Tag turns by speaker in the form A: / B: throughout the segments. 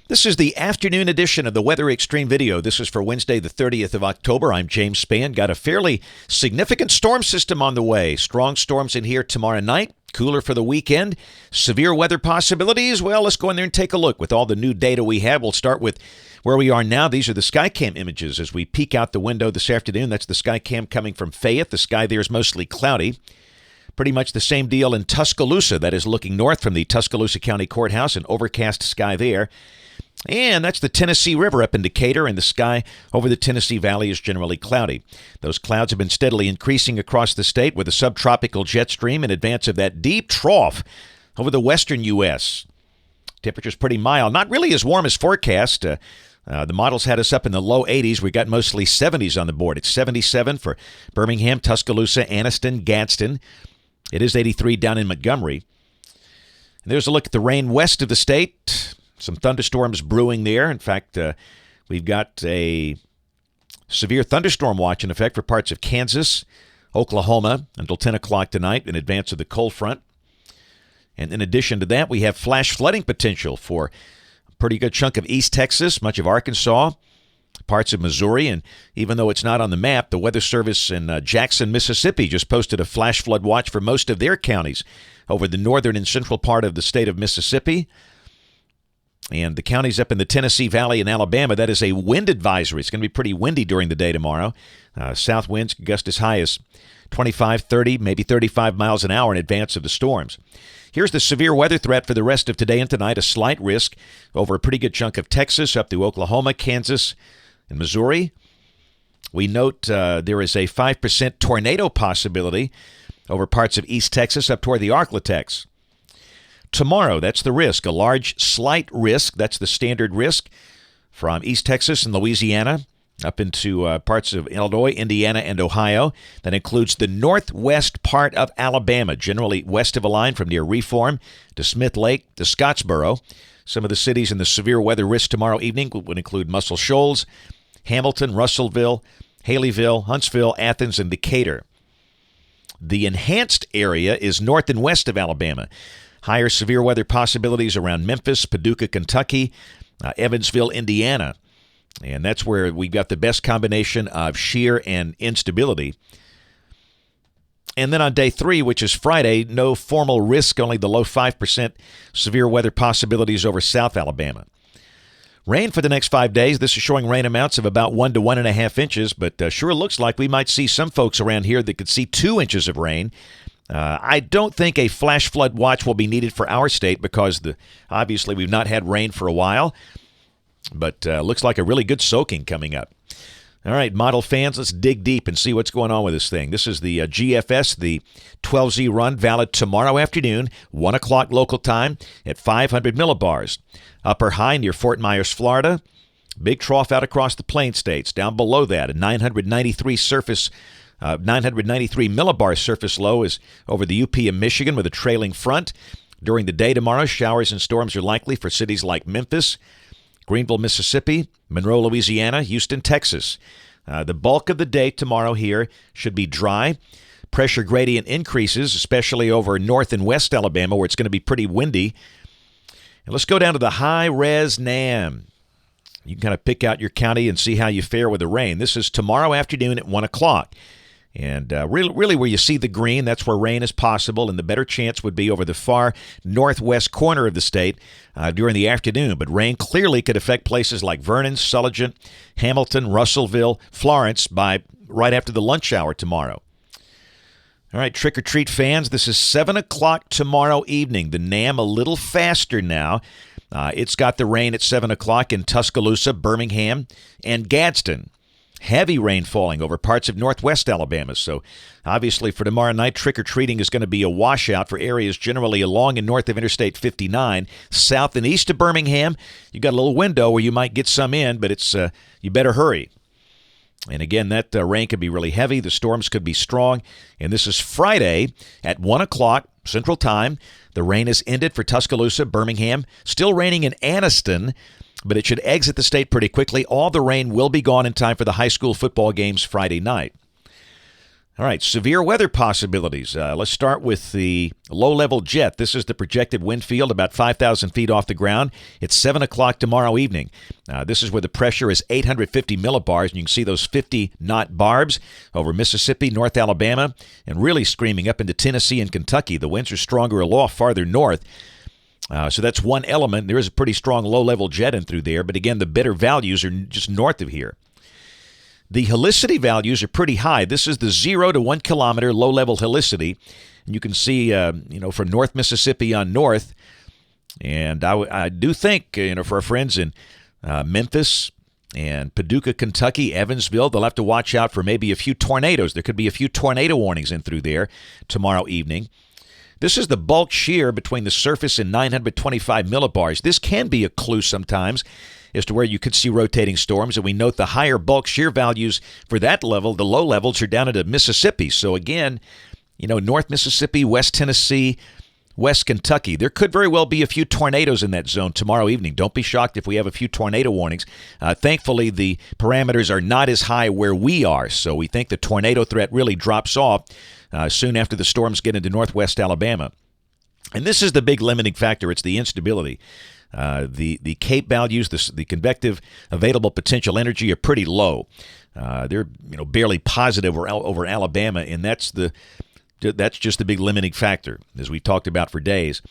A: This is the afternoon edition of the Weather Xtreme video. This is for Wednesday, the 30th of October. I'm James Spann. Got a fairly significant storm system on the way. Strong storms in here tomorrow night. Cooler for the weekend. Severe weather possibilities. Well, let's go in there and take a look with all the new data we have. We'll start with where we are now. These are the Skycam images as we peek out the window this afternoon. That's the Skycam coming from Fayette. The sky there is mostly cloudy. Pretty much the same deal in Tuscaloosa. That is looking north from the Tuscaloosa County Courthouse. An overcast sky there. And that's the Tennessee River up in Decatur, and the sky over the Tennessee Valley is generally cloudy. Those clouds have been steadily increasing across the state with a subtropical jet stream in advance of that deep trough over the western U.S. Temperature's pretty mild, not really as warm as forecast. The models had us up in the low 80s. We got mostly 70s on the board. It's 77 for Birmingham, Tuscaloosa, Anniston, Gadsden. It is 83 down in Montgomery. And there's a look at the rain west of the state. Some thunderstorms brewing there. In fact, we've got a severe thunderstorm watch in effect for parts of Kansas, Oklahoma until 10 o'clock tonight in advance of the cold front. And in addition to that, we have flash flooding potential for a pretty good chunk of East Texas, much of Arkansas, parts of Missouri. And even though it's not on the map, the Weather Service in Jackson, Mississippi just posted a flash flood watch for most of their counties over the northern and central part of the state of Mississippi. And the counties up in the Tennessee Valley and Alabama, that is a wind advisory. It's going to be pretty windy during the day tomorrow. South winds gust as high as 25, 30, maybe 35 miles an hour in advance of the storms. Here's the severe weather threat for the rest of today and tonight. A slight risk over a pretty good chunk of Texas up through Oklahoma, Kansas, and Missouri. We note there is a 5% tornado possibility over parts of East Texas up toward the Arklatex. Tomorrow, that's the risk, a large, slight risk. That's the standard risk from East Texas and Louisiana up into parts of Illinois, Indiana, and Ohio. That includes the northwest part of Alabama, generally west of a line from near Reform to Smith Lake to Scottsboro. Some of the cities in the severe weather risk tomorrow evening would include Muscle Shoals, Hamilton, Russellville, Haleyville, Huntsville, Athens, and Decatur. The enhanced area is north and west of Alabama. Higher severe weather possibilities around Memphis, Paducah, Kentucky, Evansville, Indiana. And that's where we've got the best combination of shear and instability. And then on day 3, which is Friday, no formal risk, only the low 5% severe weather possibilities over South Alabama. Rain for the next 5 days. This is showing rain amounts of about 1 to 1.5 inches, but sure looks like we might see some folks around here that could see 2 inches of rain. I don't think a flash flood watch will be needed for our state because obviously we've not had rain for a while, but looks like a really good soaking coming up. All right, model fans, let's dig deep and see what's going on with this thing. This is the GFS, the 12Z run, valid tomorrow afternoon, 1 o'clock local time at 500 millibars. Upper high near Fort Myers, Florida. Big trough out across the Plain States. Down below that, a 993 millibar surface low is over the UP of Michigan with a trailing front. During the day tomorrow, showers and storms are likely for cities like Memphis, Greenville, Mississippi, Monroe, Louisiana, Houston, Texas. The bulk of the day tomorrow here should be dry. Pressure gradient increases, especially over north and west Alabama, where it's going to be pretty windy. And let's go down to the high-res NAM. You can kind of pick out your county and see how you fare with the rain. This is tomorrow afternoon at 1 o'clock. And really where you see the green, that's where rain is possible, and the better chance would be over the far northwest corner of the state during the afternoon. But rain clearly could affect places like Vernon, Sulligent, Hamilton, Russellville, Florence by right after the lunch hour tomorrow. All right, trick-or-treat fans, this is 7 o'clock tomorrow evening. The NAM a little faster now. It's got the rain at 7 o'clock in Tuscaloosa, Birmingham, and Gadsden. Heavy rain falling over parts of northwest Alabama. So obviously for tomorrow night, trick-or-treating is going to be a washout for areas generally along and north of Interstate 59. South and east of Birmingham, you've got a little window where you might get some in, but it's you better hurry. And again, that rain could be really heavy. The storms could be strong. And this is Friday at 1 o'clock Central Time. The rain has ended for Tuscaloosa, Birmingham. Still raining in Anniston, but it should exit the state pretty quickly. All the rain will be gone in time for the high school football games Friday night. All right, severe weather possibilities. Let's start with the low-level jet. This is the projected wind field about 5,000 feet off the ground. It's 7 o'clock tomorrow evening. This is where the pressure is 850 millibars, and you can see those 50-knot barbs over Mississippi, North Alabama, and really screaming up into Tennessee and Kentucky. The winds are stronger aloft farther north. So that's one element. There is a pretty strong low-level jet in through there, but again, the better values are just north of here. The helicity values are pretty high. This is the 0 to 1 kilometer low-level helicity. And you can see, from North Mississippi on north. And I do think, for our friends in Memphis and Paducah, Kentucky, Evansville, they'll have to watch out for maybe a few tornadoes. There could be a few tornado warnings in through there tomorrow evening. This is the bulk shear between the surface and 925 millibars. This can be a clue sometimes as to where you could see rotating storms, and we note the higher bulk shear values for that level. The low levels are down into Mississippi. So again, North Mississippi, West Tennessee, West Kentucky. There could very well be a few tornadoes in that zone tomorrow evening. Don't be shocked if we have a few tornado warnings. Thankfully, the parameters are not as high where we are, so we think the tornado threat really drops off soon after the storms get into northwest Alabama. And this is the big limiting factor. It's the instability. The CAPE values, the convective available potential energy, are pretty low. They're barely positive over Alabama, and that's just the big limiting factor, as we talked about for days.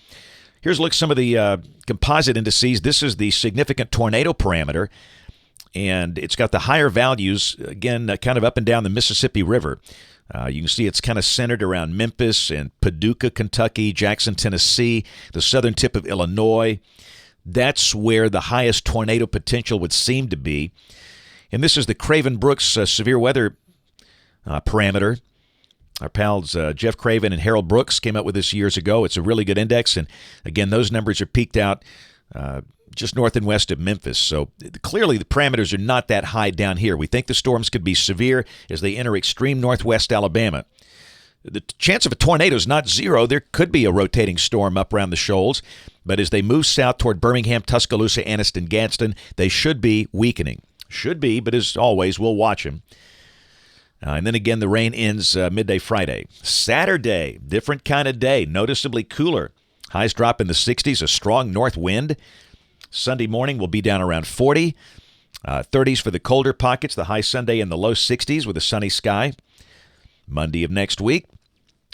A: Here's a look at some of the composite indices. This is the significant tornado parameter, and it's got the higher values, again, kind of up and down the Mississippi River. You can see it's kind of centered around Memphis and Paducah, Kentucky, Jackson, Tennessee, the southern tip of Illinois. That's where the highest tornado potential would seem to be. And this is the Craven-Brooks severe weather parameter. Our pals Jeff Craven and Harold Brooks came up with this years ago. It's a really good index. And again, those numbers are peaked out just north and west of Memphis. So clearly the parameters are not that high down here. We think the storms could be severe as they enter extreme northwest Alabama. The chance of a tornado is not zero. There could be a rotating storm up around the shoals, but as they move south toward Birmingham, Tuscaloosa, Anniston, Gadsden, they should be weakening. Should be, but as always, we'll watch them. And then again, the rain ends midday Friday. Saturday, different kind of day, noticeably cooler. Highs drop in the 60s, a strong north wind. Sunday morning will be down around 40. 30s for the colder pockets, the high Sunday in the low 60s with a sunny sky. Monday of next week.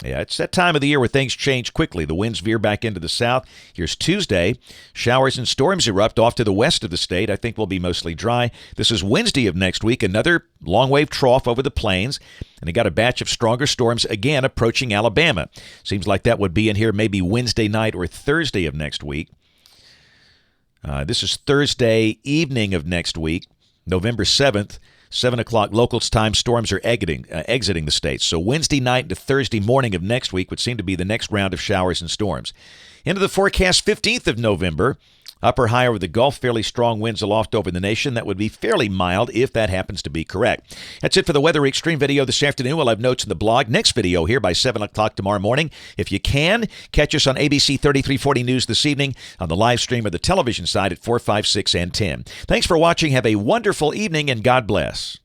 A: Yeah, it's that time of the year where things change quickly. The winds veer back into the south. Here's Tuesday. Showers and storms erupt off to the west of the state. I think will be mostly dry. This is Wednesday of next week. Another long-wave trough over the plains. And they got a batch of stronger storms again approaching Alabama. Seems like that would be in here maybe Wednesday night or Thursday of next week. This is Thursday evening of next week, November 7th. 7 o'clock local time, storms are exiting the state. So Wednesday night to Thursday morning of next week would seem to be the next round of showers and storms. Into the forecast, 15th of November. Upper high over the Gulf, fairly strong winds aloft over the nation. That would be fairly mild if that happens to be correct. That's it for the Weather Xtreme video this afternoon. We'll have notes in the blog. Next video here by 7 o'clock tomorrow morning. If you can, catch us on ABC 3340 News this evening on the live stream or the television side at 4, 5, 6, and 10. Thanks for watching. Have a wonderful evening, and God bless.